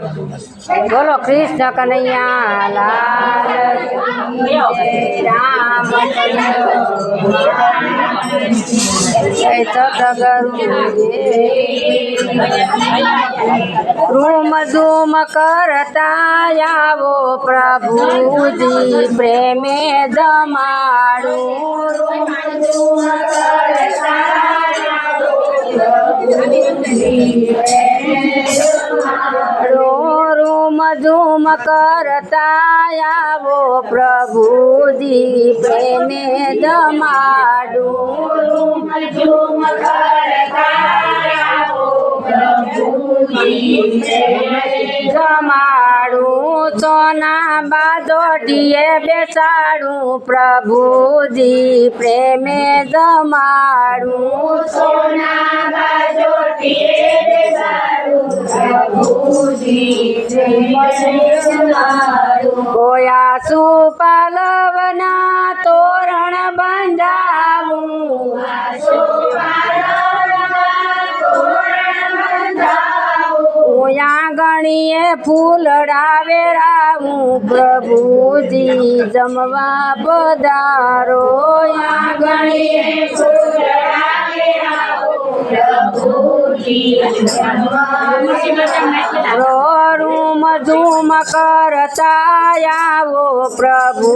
बोलो कृष्ण कन्हैया लाल की जय। जय सतगुरु रूम झूम करता आवो प्रभु जी प्रेमे जमाड़ू। रूम झूम करता रूम झूम करता आवो प्रभु जी प्रेमे जमाड़ू। रूम झूम करता आवो प्रभु जी प्रेमे जमाड़ू। सोना बाजोटिए बेसाड़ू प्रभु जी प्रेमे जमाड़ू। सोना बाजोटिए बेसाड़ू प्रभु जी प्रेमे जमाड़ू। गोया सुपालवना तोरण बंधावू। आंगणीए फूलड़ा वेरावू प्रभु जी जमवा पधारो। आंगणीए फूलड़ा वेरावू प्रभु जी जमवा पधारो। रूम झूम करता आवो प्रभु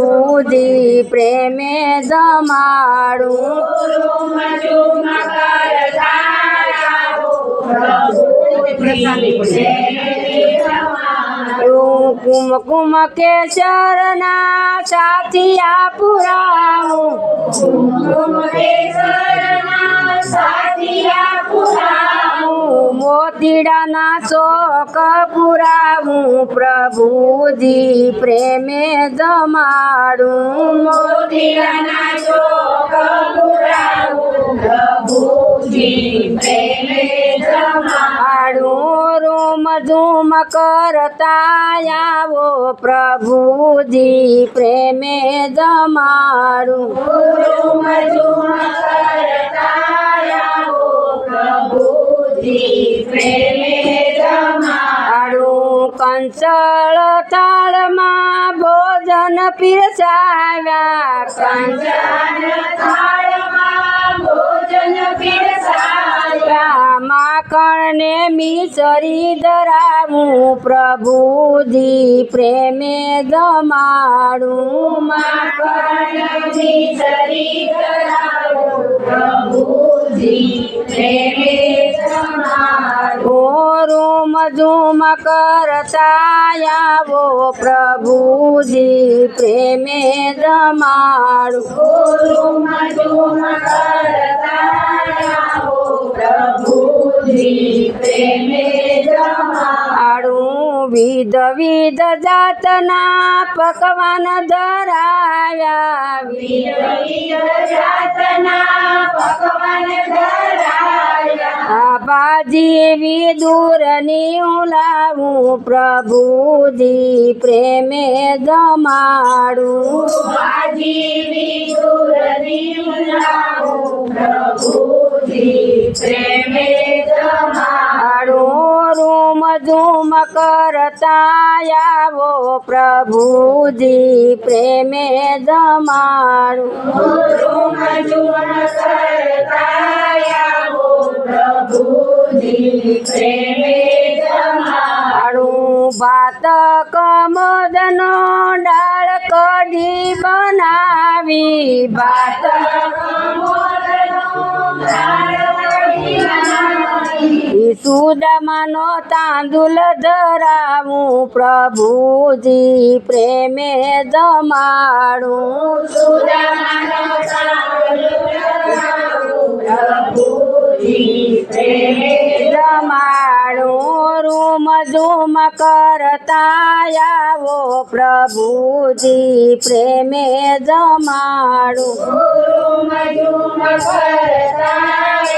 जी प्रेमे जमाड़ू। रूम झूम करता आवो प्रभु कुमकुम के चरना साथिया पुराऊ। कुमकुम के चरना साथिया पुराऊ। मोतीड़ा ना शोक पुराऊ प्रभु जी प्रेमे जमाड़ू। मोतीड़ा ना शोक पुराऊ प्रभु जी प्रेमे जमाड़ू। रूम झूम करता आवो प्रभु जी प्रेमे जमाड़ू। रूम झूम करता आवो प्रभु जी प्रेमे जमाड़ू। कंचल थाल मां भोजन पिरसाव्या। कंचल थाल मां भोजन पिरसाव्या। माखण ने मिसरी धरावू प्रभु जी प्रेमे जमाड़ू। माखण मिसरी धरावू प्रभु जी प्रेमे जमाड़ू। रूम झूम करता आवो प्रभु जी प्रेमे जमाड़ू। रूम झूम करता आवो प्रभु जी प्रेमे जमाड़ू। विध विध जातना पकवान धराव्या। विध विध जातना पकवान धराव्या। बाजी विदुरनी उलावू प्रभु जी प्रेमे जमाड़ू। बाजी विदुरनी उलावू प्रभु जी प्रेमे जमाड़ू। रूम झूम करता आवो प्रभु जी प्रेमे जमाड़ू। रूम झूम करता आवो प्रभु जी प्रेमे जमाड़ू। बात कमोदनो डाळ कढी बनावी। बात कमोदनो डाळ कढी बनावी। सुदामानो तांदूल धरावू प्रभु जी प्रेमे जमाड़ू। सुदामानो तांदूल धरावू प्रभु जी प्रेमे जमाड़ू। रूम झूम करता आवो प्रभु जी प्रेमे जमाड़ू। रूम झूम करता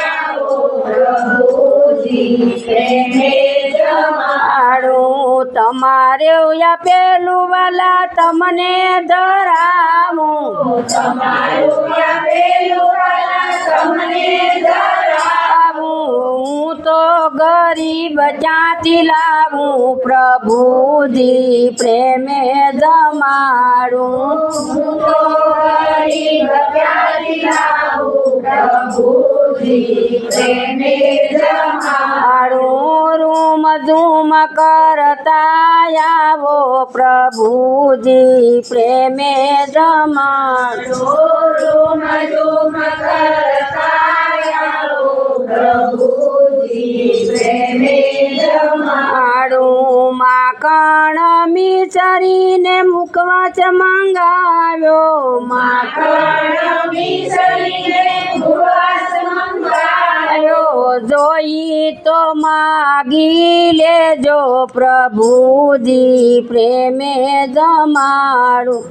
आवो प्रभु जी प्रेमे जमाड़ू। तमारे या पेलू वाला तमने धरावू। तमारू या पेलू वाला तमने धरावू। હું તો ગરીબ ક્યાંથી લાવું પ્રભુજી પ્રેમે જમાડું હું તો ગરીબ ક્યાંથી લાવું પ્રભુજી પ્રેમે જમાડું રૂમ ઝૂમ કરતા આવો પ્રભુજી પ્રેમે જમાડું રૂમ ઝૂમ મારું માખણ મિસરીને મુખવાસ મંગાવ્યો માખણ મિસરીને મુખવાસ મંગાવ્યો જોઈ તો માગી લેજો પ્રભુજી પ્રેમે જમાડું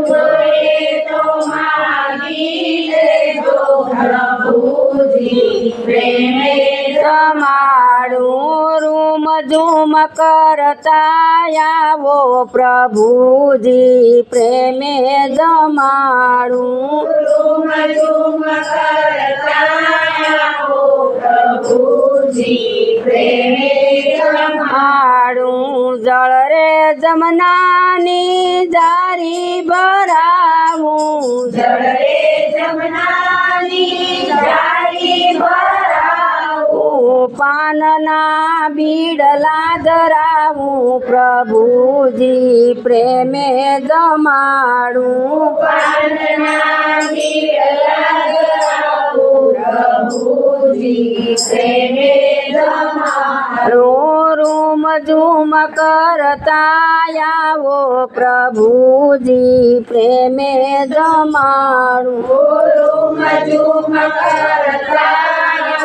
જોઈ તો માગી લેજો પ્રભુજી પ્રેમે જમાડું રૂમ ઝૂમ કરતા આવો પ્રભુજી પ્રેમે જમાડું રૂમ ઝૂમ કરતા આવો પ્રભુજી પ્રેમે જમાડું જળ રે જમનાની જારી ભરાવું જળ રે જમનાની જારી ભરાવું પાનના બીડલા ધરાવું પ્રભુજી પ્રેમે જમાડું પાનના બીડલા ધરાવું પ્રભુજી પ્રેમે જમાડું રૂમ ઝૂમ કરતા આવો પ્રભુજી પ્રેમે જમાડું રૂમ ઝૂમ કરતા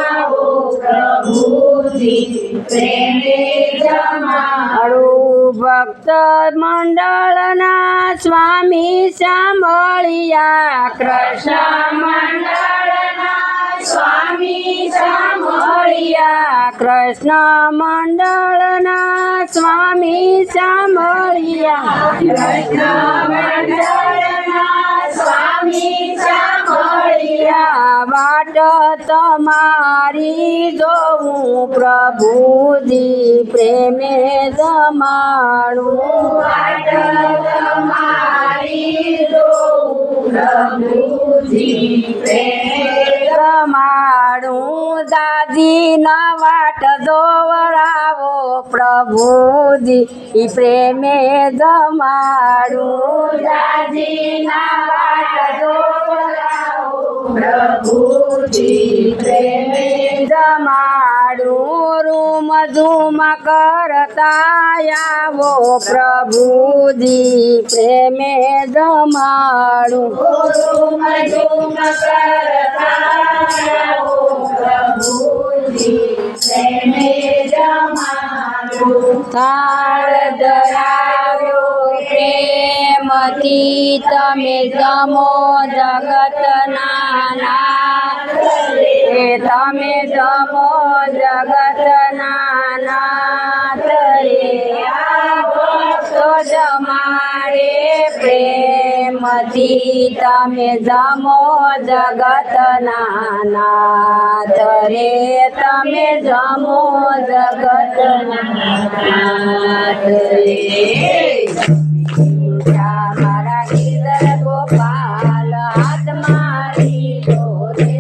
આવો પ્રભુજી પ્રેમે જમાડું ભક્ત મંડળના સ્વામી સાંભળ્યા કૃષ્ણ મંડળના સ્વામી સાંભળ્યા કૃષ્ણ મંડળના સ્વામી સાંભળ્યા કૃષ્ણ મંડળના સ્વામી સાંભળ્યા વાટ તમારી જોવું પ્રભુજી પ્રેમે જમાડું વાટ તમારી જોવું પ્રભુજી પ્રેમે જમાડું દાદી ના વાટ દોવડાવો પ્રભુજી પ્રેમે જમાડું દાદી ના વાટ દોવડાવો પ્રભુજી પ્રેમે જમાડું રૂમ ઝૂમ કરતા આવો પ્રભુજી પ્રેમે જમાડું રૂમ ઝૂમ કરતા આવો પ્રભુજી પ્રેમે જમાડું થાળ ધરાવ્યો પ્રેમથી તમે જમો જગતના નાથ રે તમે જમો જગતના નાથ રે તો જમાડે પ્રેમથી તમે જમો જગતના નાથ રે તમે જમો જગતના નાથ રે મારા ગીર ગોપાલ હાથ મારી દોરે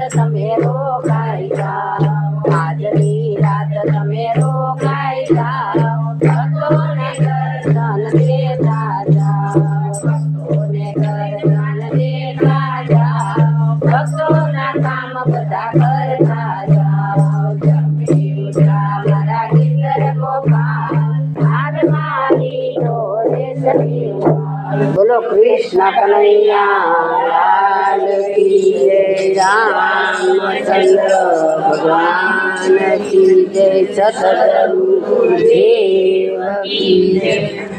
તમે રોકાઈ જાઓ આજની રાત તમે રોકાઈ જાઓ ભક્તોને દર્શન દેતા જાઓ ભક્તોને દર્શન દેતા જાઓ ભક્તોના કામ બધા કરતા જાઓ જમી ઉઠા મારા ગીર ગોપાલ હાથ મારી ડોરે સખી બોલો કૃષ્ણ કનૈયા લાલ કી જય રામચંદ્ર ભગવાન કી જય સતગુરુ દેવ કી જય